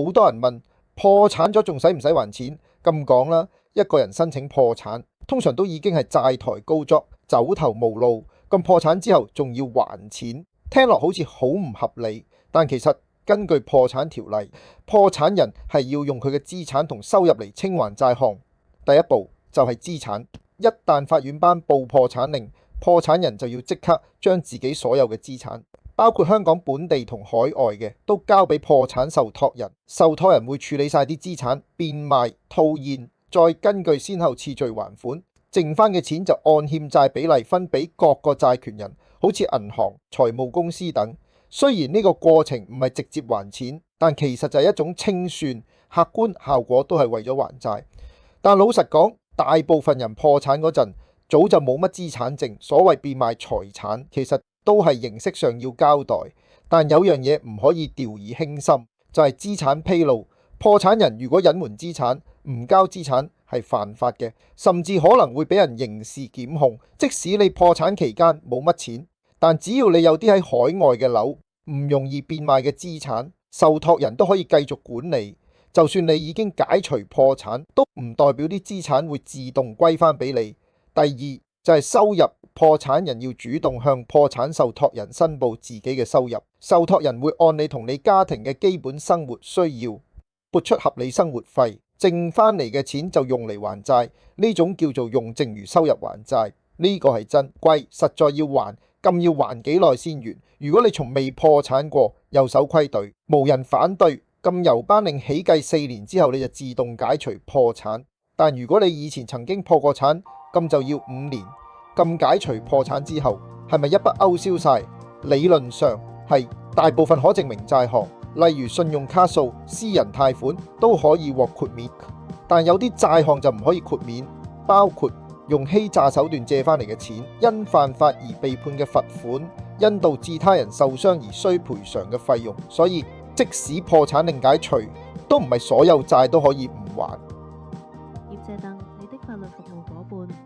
好多人問破產咗仲使唔使還錢？咁講啦，一個人申請破產，通常都已經係債台高築、走投無路，咁破產之後仲要還錢，聽落好似好唔合理。但其實根據破產條例，破產人係要用佢嘅資產同收入嚟清還債項。第一步就係資產，一旦法院頒布破產令，破產人就要即刻將自己所有嘅資產，包括香港本地同海外嘅，都交俾破產受託人。受託人會處理晒啲資產，變賣、套現，再根據先後次序還款。剩翻嘅錢就按欠債比例分俾各個債權人，好似銀行、財務公司等。雖然呢個過程唔係直接還錢，但其實就係一種清算，客觀效果都係為咗還債。但老實講，大部分人破產嗰陣，早就冇乜資產剩，所謂變賣財產，其實都係形式上要交代。但有樣嘢唔可以掉以輕心，就係資產披露。破產人如果隱瞞資產、唔交資產係犯法嘅，甚至可能會俾人刑事檢控。即使你破產期間冇乜錢，但只要你有啲喺海外嘅樓，唔容易變賣嘅資產，受託人都可以繼續管理。就算你已經解除破產，都唔代表啲資產會自動歸翻俾你。第二就係收入，破產人要主動向破產受託人申報自己嘅收入，受託人會按你同你家庭嘅基本生活需要撥出合理生活費，剩翻嚟嘅錢就用嚟還債。呢種叫做用剩餘收入還債，呢個係真貴，實在要還，咁要還幾耐先完？如果你從未破產過，右手規隊，無人反對，咁由頒令起計4年之後你就自動解除破產。但如果你以前曾經破過產，咁就要5年。咁解除破產之後，係咪一筆勾銷晒？理論上係，大部分可證明債項，例如信用卡數、私人貸款都可以獲豁免。但有啲債項就唔可以豁免，包括用欺詐手段借翻嚟嘅錢，因犯法而被判嘅罰款，因導致他人受傷而需賠償嘅費用。所以即使破產令解除，都唔係所有債都可以唔還。葉謝鄧，你的法律服務夥伴。